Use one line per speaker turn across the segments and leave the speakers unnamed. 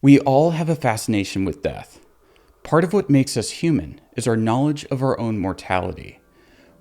We all have a fascination with death. Part of what makes us human is our knowledge of our own mortality.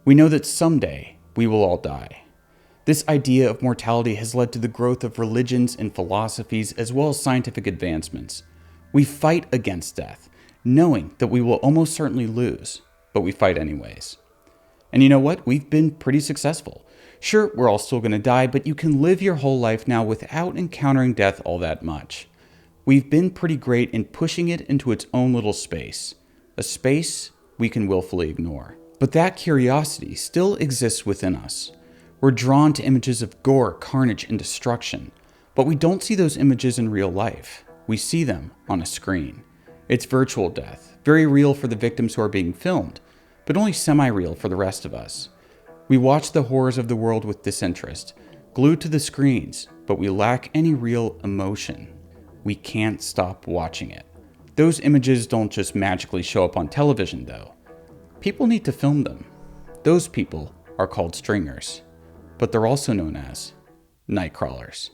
We know that someday we will all die. This idea of mortality has led to the growth of religions and philosophies as well as scientific advancements. We fight against death, knowing that we will almost certainly lose, but we fight anyways. And you know what? We've been pretty successful. Sure, we're all still going to die, but you can live your whole life now without encountering death all that much. We've been pretty great in pushing it into its own little space, a space we can willfully ignore. But that curiosity still exists within us. We're drawn to images of gore, carnage, and destruction, but we don't see those images in real life. We see them on a screen. It's virtual death, very real for the victims who are being filmed, but only semi-real for the rest of us. We watch the horrors of the world with disinterest, glued to the screens, but we lack any real emotion. We can't stop watching it. Those images don't just magically show up on television, though. People need to film them. Those people are called stringers, but they're also known as Nightcrawlers.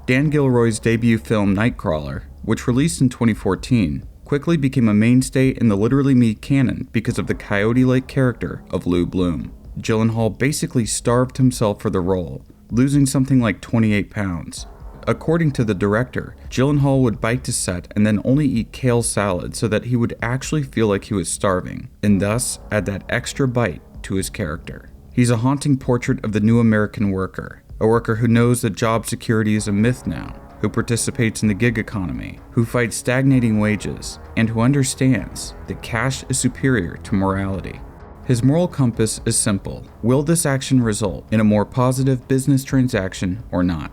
Dan Gilroy's debut film Nightcrawler, which released in 2014, quickly became a mainstay in the Literally Me canon because of the coyote-like character of Lou Bloom. Gyllenhaal basically starved himself for the role, losing something like 28 pounds. According to the director, Gyllenhaal would bike to set and then only eat kale salad so that he would actually feel like he was starving, and thus add that extra bite to his character. He's a haunting portrait of the new American worker, a worker who knows that job security is a myth now, who participates in the gig economy, who fights stagnating wages, and who understands that cash is superior to morality. His moral compass is simple. Will this action result in a more positive business transaction or not?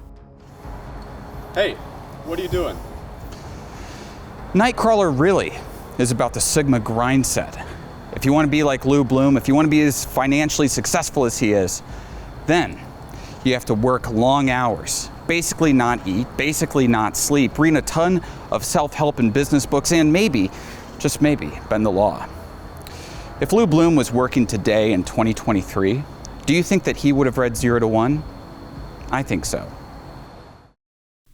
Hey, what are you doing?
Nightcrawler really is about the Sigma grind set. If you want to be like Lou Bloom, if you want to be as financially successful as he is, then you have to work long hours, basically not eat, basically not sleep, read a ton of self-help and business books, and maybe, just maybe, bend the law. If Lou Bloom was working today in 2023, do you think that he would have read 0 to 1? I think so.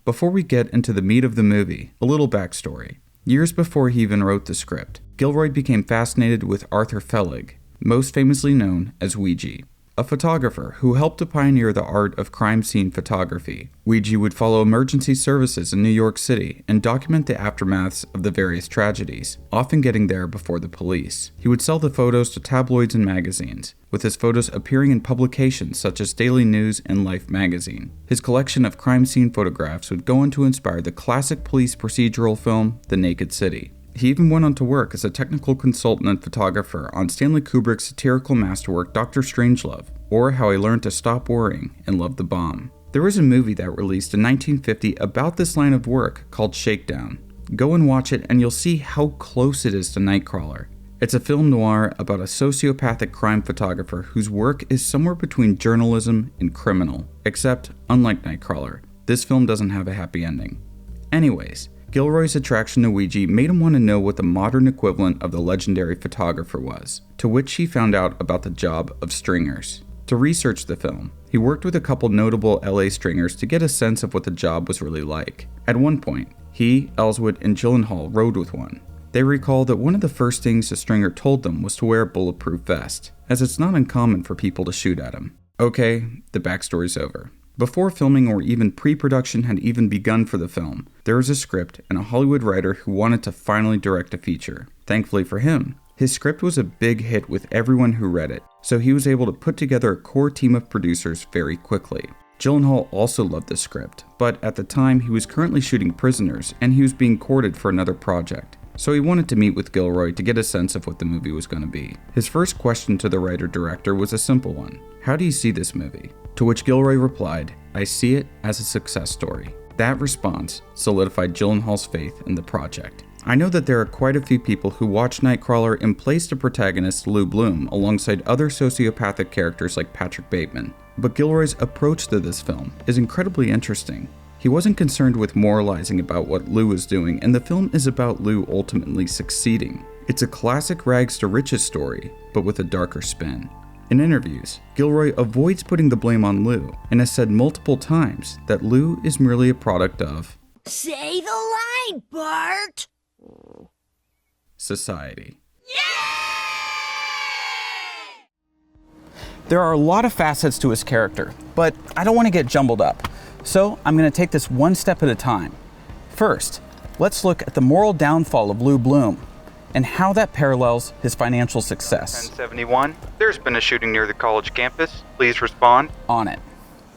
Before we get into the meat of the movie, a little backstory. Years before he even wrote the script, Gilroy became fascinated with Arthur Felig, most famously known as Ouija, a photographer who helped to pioneer the art of crime scene photography. Ouija would follow emergency services in New York City and document the aftermaths of the various tragedies, often getting there before the police. He would sell the photos to tabloids and magazines, with his photos appearing in publications such as Daily News and Life magazine. His collection of crime scene photographs would go on to inspire the classic police procedural film, The Naked City. He even went on to work as a technical consultant and photographer on Stanley Kubrick's satirical masterwork Dr. Strangelove, or How I Learned to Stop Worrying and Love the Bomb. There was a movie that released in 1950 about this line of work called Shakedown. Go and watch it and you'll see how close it is to Nightcrawler. It's a film noir about a sociopathic crime photographer whose work is somewhere between journalism and criminal. Except, unlike Nightcrawler, this film doesn't have a happy ending. Anyways, Gilroy's attraction to Ouija made him want to know what the modern equivalent of the legendary photographer was, to which he found out about the job of stringers. To research the film, he worked with a couple notable LA stringers to get a sense of what the job was really like. At one point, he, Ellswood, and Gyllenhaal rode with one. They recall that one of the first things the stringer told them was to wear a bulletproof vest, as it's not uncommon for people to shoot at him. Okay, the backstory's over. Before filming or even pre-production had even begun for the film, there was a script and a Hollywood writer who wanted to finally direct a feature. Thankfully for him, his script was a big hit with everyone who read it, so he was able to put together a core team of producers very quickly. Gyllenhaal also loved the script, but at the time he was currently shooting Prisoners and he was being courted for another project. So he wanted to meet with Gilroy to get a sense of what the movie was going to be. His first question to the writer-director was a simple one. How do you see this movie? To which Gilroy replied, I see it as a success story. That response solidified Gyllenhaal's faith in the project. I know that there are quite a few people who watched Nightcrawler and placed the protagonist Lou Bloom alongside other sociopathic characters like Patrick Bateman, but Gilroy's approach to this film is incredibly interesting. He wasn't concerned with moralizing about what Lou was doing, and the film is about Lou ultimately succeeding. It's a classic rags to riches story, but with a darker spin. In interviews, Gilroy avoids putting the blame on Lou, and has said multiple times that Lou is merely a product of
Say the Hey, Bart!
Society.
There are a lot of facets to his character, but I don't want to get jumbled up. So I'm going to take this one step at a time. First, let's look at the moral downfall of Lou Bloom and how that parallels his financial success.
1071, there's been a shooting near the college campus. Please respond.
On it.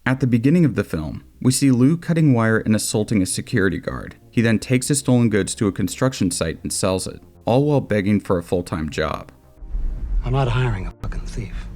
At the beginning of the film, we see Lou cutting wire and assaulting a security guard. He then takes his stolen goods to a construction site and sells it, all while begging for a full-time job.
I'm not hiring a fucking thief.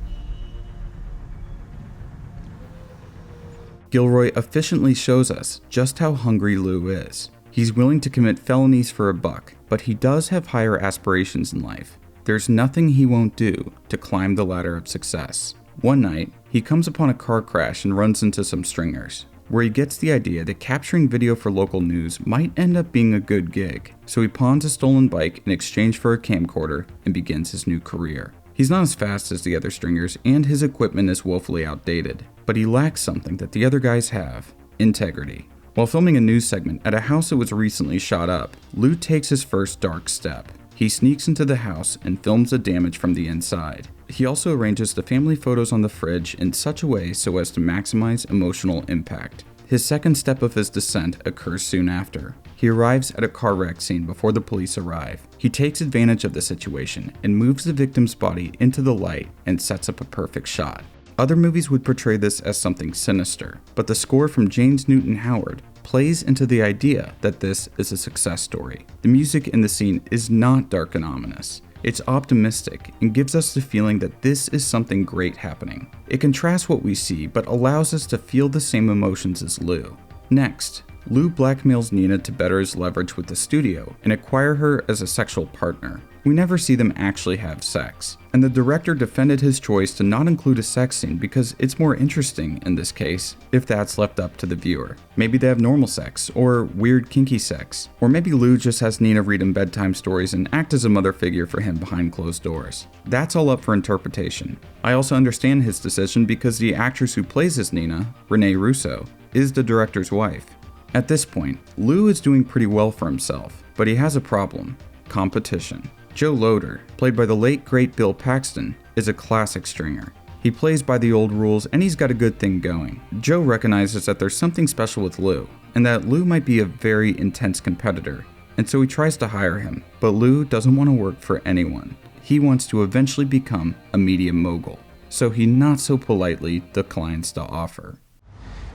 Gilroy efficiently shows us just how hungry Lou is. He's willing to commit felonies for a buck, but he does have higher aspirations in life. There's nothing he won't do to climb the ladder of success. One night, he comes upon a car crash and runs into some stringers, where he gets the idea that capturing video for local news might end up being a good gig. So he pawns a stolen bike in exchange for a camcorder and begins his new career. He's not as fast as the other stringers, and his equipment is woefully outdated, but he lacks something that the other guys have: integrity. While filming a news segment at a house that was recently shot up, Lou takes his first dark step. He sneaks into the house and films the damage from the inside. He also arranges the family photos on the fridge in such a way so as to maximize emotional impact. His second step of his descent occurs soon after. He arrives at a car wreck scene before the police arrive. He takes advantage of the situation and moves the victim's body into the light and sets up a perfect shot. Other movies would portray this as something sinister, but the score from James Newton Howard plays into the idea that this is a success story. The music in the scene is not dark and ominous. It's optimistic and gives us the feeling that this is something great happening. It contrasts what we see, but allows us to feel the same emotions as Lou. Next, Lou blackmails Nina to better his leverage with the studio and acquire her as a sexual partner. We never see them actually have sex, and the director defended his choice to not include a sex scene because it's more interesting in this case if that's left up to the viewer. Maybe they have normal sex, or weird kinky sex, or maybe Lou just has Nina read him bedtime stories and act as a mother figure for him behind closed doors. That's all up for interpretation. I also understand his decision because the actress who plays as Nina, Renee Russo, is the director's wife. At this point, Lou is doing pretty well for himself, but he has a problem: competition. Joe Loader, played by the late great Bill Paxton, is a classic stringer. He plays by the old rules and he's got a good thing going. Joe recognizes that there's something special with Lou, and that Lou might be a very intense competitor, and so he tries to hire him, but Lou doesn't want to work for anyone. He wants to eventually become a media mogul, so he not so politely declines the offer.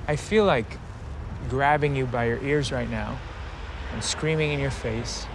I feel like grabbing you by your ears right now and screaming in your face,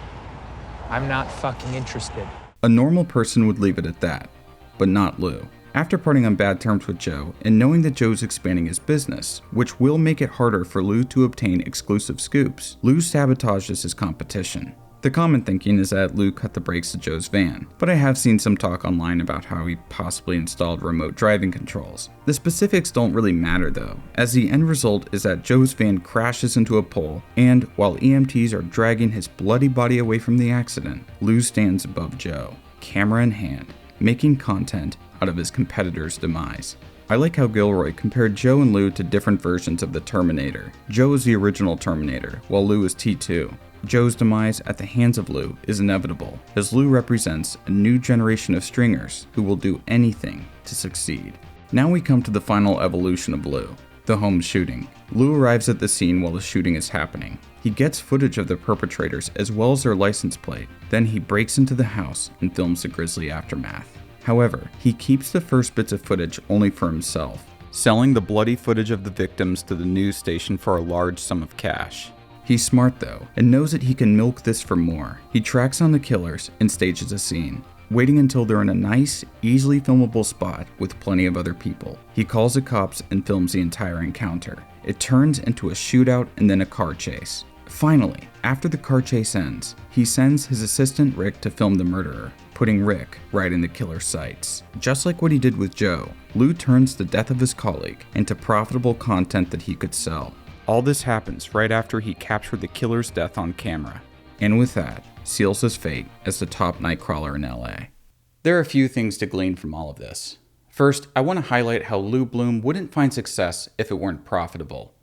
I'm not fucking interested.
A normal person would leave it at that, but not Lou. After parting on bad terms with Joe, and knowing that Joe's expanding his business, which will make it harder for Lou to obtain exclusive scoops, Lou sabotages his competition. The common thinking is that Lou cut the brakes to Joe's van, but I have seen some talk online about how he possibly installed remote driving controls. The specifics don't really matter though, as the end result is that Joe's van crashes into a pole, and while EMTs are dragging his bloody body away from the accident, Lou stands above Joe, camera in hand, making content out of his competitor's demise. I like how Gilroy compared Joe and Lou to different versions of the Terminator. Joe is the original Terminator, while Lou is T2. Joe's demise at the hands of Lou is inevitable, as Lou represents a new generation of stringers who will do anything to succeed. Now we come to the final evolution of Lou, the home shooting. Lou arrives at the scene while the shooting is happening. He gets footage of the perpetrators as well as their license plate. Then he breaks into the house and films the grisly aftermath. However, he keeps the first bits of footage only for himself, selling the bloody footage of the victims to the news station for a large sum of cash. He's smart though, and knows that he can milk this for more. He tracks down the killers and stages a scene, waiting until they're in a nice, easily filmable spot with plenty of other people. He calls the cops and films the entire encounter. It turns into a shootout and then a car chase. Finally, after the car chase ends, he sends his assistant Rick to film the murderer, putting Rick right in the killer's sights. Just like what he did with Joe, Lou turns the death of his colleague into profitable content that he could sell. All this happens right after he captured the killer's death on camera, and with that, seals his fate as the top Nightcrawler in LA. There are a few things to glean from all of this. First, I want to highlight how Lou Bloom wouldn't find success if it weren't profitable.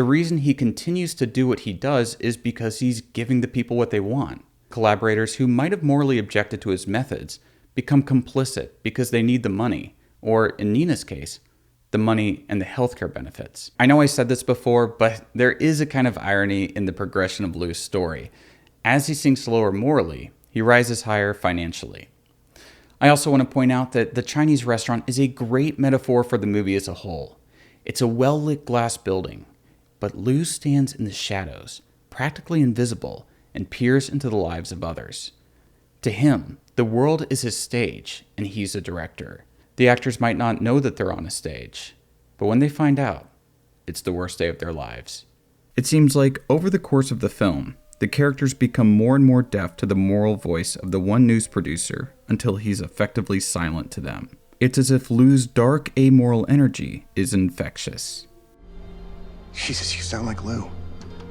The reason he continues to do what he does is because he's giving the people what they want. Collaborators who might have morally objected to his methods become complicit because they need the money, or in Nina's case, the money and the healthcare benefits. I know I said this before, but there is a kind of irony in the progression of Lou's story. As he sinks lower morally, he rises higher financially. I also want to point out that the Chinese restaurant is a great metaphor for the movie as a whole. It's a well-lit glass building, but Lou stands in the shadows, practically invisible, and peers into the lives of others. To him, the world is his stage, and he's a director. The actors might not know that they're on a stage, but when they find out, it's the worst day of their lives.
It seems like over the course of the film, the characters become more and more deaf to the moral voice of the one news producer until he's effectively silent to them. It's as if Lou's dark, amoral energy is infectious.
Jesus, you sound like Lou.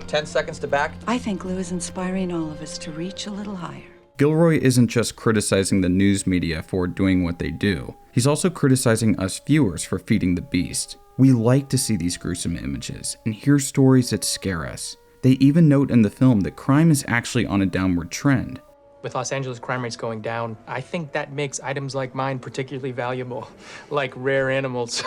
10 seconds to back.
I think Lou is inspiring all of us to reach a little higher.
Gilroy isn't just criticizing the news media for doing what they do. He's also criticizing us viewers for feeding the beast. We like to see these gruesome images and hear stories that scare us. They even note in the film that crime is actually on a downward trend.
With Los Angeles crime rates going down, I think that makes items like mine particularly valuable, like rare animals.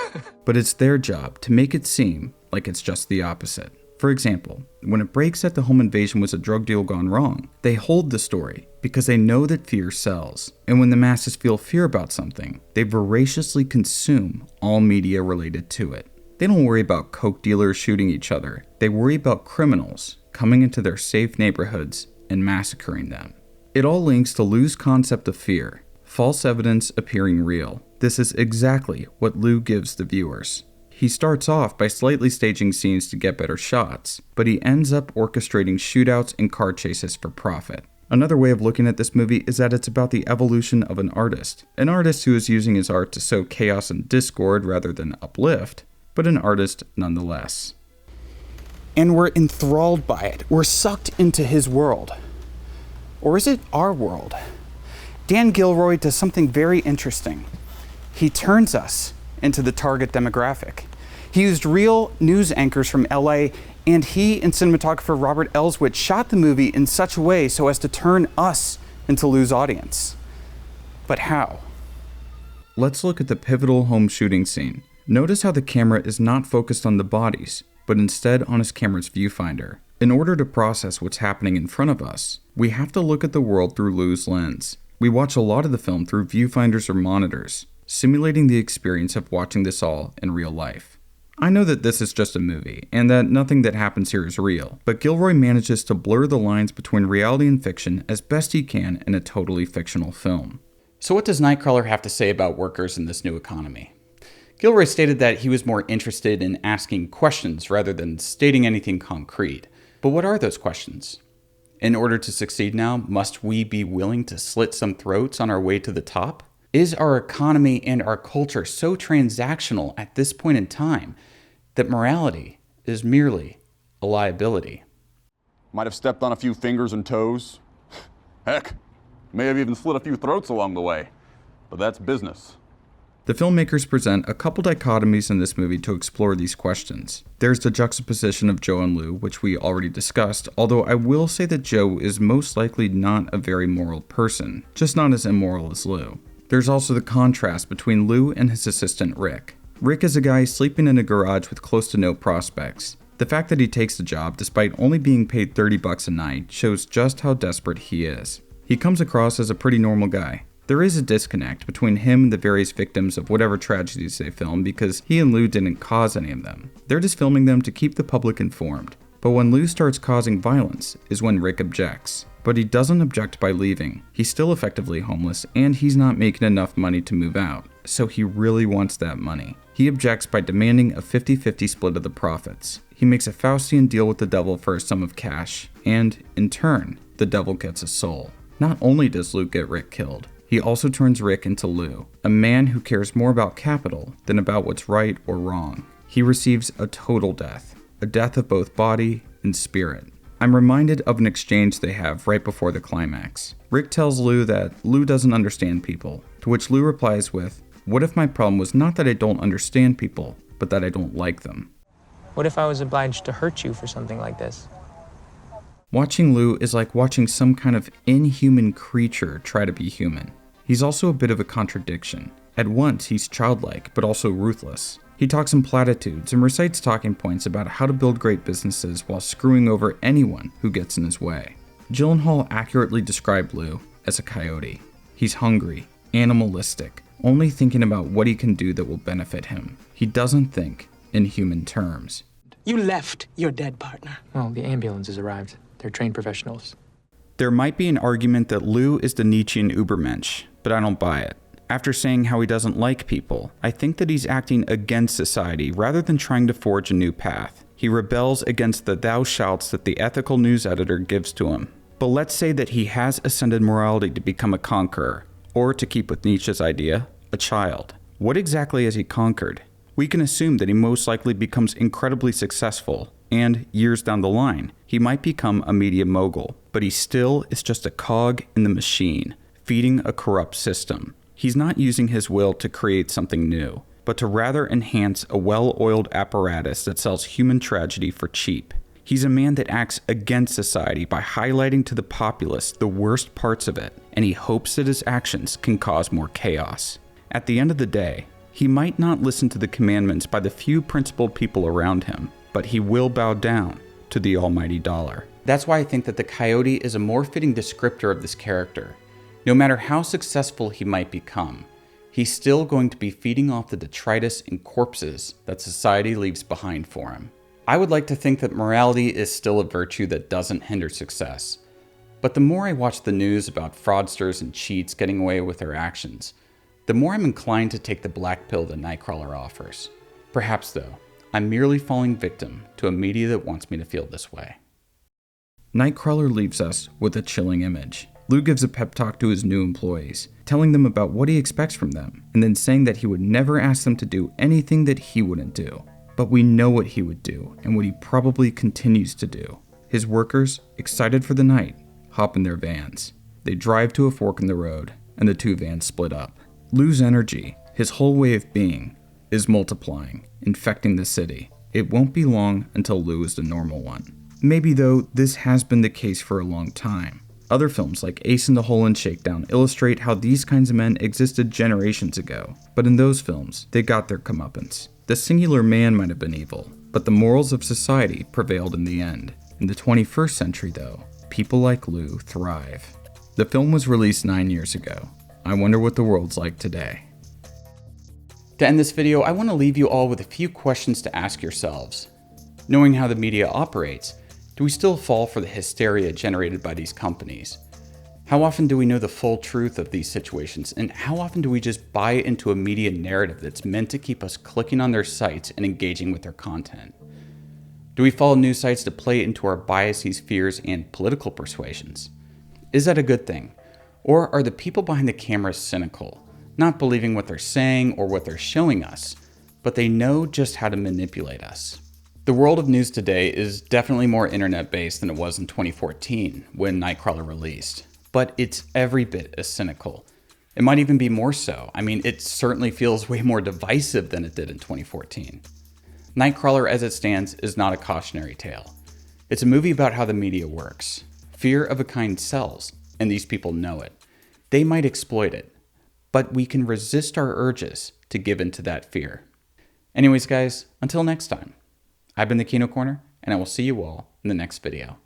But it's their job to make it seem like it's just the opposite. For example, when it breaks that the home invasion was a drug deal gone wrong, they hold the story because they know that fear sells. And when the masses feel fear about something, they voraciously consume all media related to it. They don't worry about coke dealers shooting each other. They worry about criminals coming into their safe neighborhoods and massacring them. It all links to Lou's concept of fear, false evidence appearing real. This is exactly what Lou gives the viewers. He starts off by slightly staging scenes to get better shots, but he ends up orchestrating shootouts and car chases for profit. Another way of looking at this movie is that it's about the evolution of an artist who is using his art to sow chaos and discord rather than uplift, but an artist nonetheless.
And we're enthralled by it. We're sucked into his world. Or is it our world? Dan Gilroy does something very interesting. He turns us into the target demographic. He used real news anchors from LA, and he and cinematographer Robert Elswit shot the movie in such a way so as to turn us into Lou's audience. But how?
Let's look at the pivotal home shooting scene. Notice how the camera is not focused on the bodies, but instead on his camera's viewfinder. In order to process what's happening in front of us, we have to look at the world through Lou's lens. We watch a lot of the film through viewfinders or monitors, simulating the experience of watching this all in real life. I know that this is just a movie, and that nothing that happens here is real, but Gilroy manages to blur the lines between reality and fiction as best he can in a totally fictional film.
So what does Nightcrawler have to say about workers in this new economy? Gilroy stated that he was more interested in asking questions rather than stating anything concrete. But what are those questions? In order to succeed now, must we be willing to slit some throats on our way to the top? Is our economy and our culture so transactional at this point in time that morality is merely a liability?
Might have stepped on a few fingers and toes. Heck, may have even slit a few throats along the way. But that's business.
The filmmakers present a couple dichotomies in this movie to explore these questions. There's the juxtaposition of Joe and Lou, which we already discussed, although I will say that Joe is most likely not a very moral person, just not as immoral as Lou. There's also the contrast between Lou and his assistant Rick. Rick is a guy sleeping in a garage with close to no prospects. The fact that he takes the job despite only being paid $30 a night shows just how desperate he is. He comes across as a pretty normal guy. There is a disconnect between him and the various victims of whatever tragedies they film because he and Lou didn't cause any of them. They're just filming them to keep the public informed. But when Lou starts causing violence is when Rick objects. But he doesn't object by leaving. He's still effectively homeless and he's not making enough money to move out. So he really wants that money. He objects by demanding a 50-50 split of the profits. He makes a Faustian deal with the devil for a sum of cash. And in turn, the devil gets a soul. Not only does Lou get Rick killed, he also turns Rick into Lou, a man who cares more about capital than about what's right or wrong. He receives a total death, a death of both body and spirit. I'm reminded of an exchange they have right before the climax. Rick tells Lou that Lou doesn't understand people, to which Lou replies with, "What if my problem was not that I don't understand people, but that I don't like them?"
What if I was obliged to hurt you for something like this?
Watching Lou is like watching some kind of inhuman creature try to be human. He's also a bit of a contradiction. At once, he's childlike, but also ruthless. He talks in platitudes and recites talking points about how to build great businesses while screwing over anyone who gets in his way. Gyllenhaal accurately described Lou as a coyote. He's hungry, animalistic, only thinking about what he can do that will benefit him. He doesn't think in human terms.
You left your dead partner.
Well, the ambulance has arrived. They're trained professionals.
There might be an argument that Lou is the Nietzschean Übermensch, but I don't buy it. After saying how he doesn't like people, I think that he's acting against society rather than trying to forge a new path. He rebels against the thou shalts that the ethical news editor gives to him. But let's say that he has ascended morality to become a conqueror, or to keep with Nietzsche's idea, a child. What exactly has he conquered? We can assume that he most likely becomes incredibly successful, and years down the line, he might become a media mogul, but he still is just a cog in the machine, feeding a corrupt system. He's not using his will to create something new, but to rather enhance a well-oiled apparatus that sells human tragedy for cheap. He's a man that acts against society by highlighting to the populace the worst parts of it, and he hopes that his actions can cause more chaos. At the end of the day, he might not listen to the commandments by the few principled people around him, but he will bow down to the almighty dollar. That's why I think that the coyote is a more fitting descriptor of this character. No matter how successful he might become, he's still going to be feeding off the detritus and corpses that society leaves behind for him. I would like to think that morality is still a virtue that doesn't hinder success. But the more I watch the news about fraudsters and cheats getting away with their actions, the more I'm inclined to take the black pill that Nightcrawler offers. Perhaps, though, I'm merely falling victim to a media that wants me to feel this way. Nightcrawler leaves us with a chilling image. Lou gives a pep talk to his new employees, telling them about what he expects from them, and then saying that he would never ask them to do anything that he wouldn't do. But we know what he would do, and what he probably continues to do. His workers, excited for the night, hop in their vans. They drive to a fork in the road, and the two vans split up. Lou's energy, his whole way of being, is multiplying, infecting the city. It won't be long until Lou is the normal one. Maybe, though, this has been the case for a long time. Other films like Ace in the Hole and Shakedown illustrate how these kinds of men existed generations ago, but in those films, they got their comeuppance. The singular man might have been evil, but the morals of society prevailed in the end. In the 21st century, though, people like Lou thrive. The film was released 9 years ago. I wonder what the world's like today. To end this video, I want to leave you all with a few questions to ask yourselves. Knowing how the media operates, do we still fall for the hysteria generated by these companies? How often do we know the full truth of these situations, and how often do we just buy into a media narrative that's meant to keep us clicking on their sites and engaging with their content? Do we follow news sites to play into our biases, fears, and political persuasions? Is that a good thing? Or are the people behind the cameras cynical, not believing what they're saying or what they're showing us, but they know just how to manipulate us? The world of news today is definitely more internet-based than it was in 2014 when Nightcrawler released, but it's every bit as cynical. It might even be more so. I mean, it certainly feels way more divisive than it did in 2014. Nightcrawler as it stands is not a cautionary tale. It's a movie about how the media works. Fear of a kind sells, and these people know it. They might exploit it, but we can resist our urges to give in to that fear. Anyways, guys, until next time. I've been the Kino Corner, and I will see you all in the next video.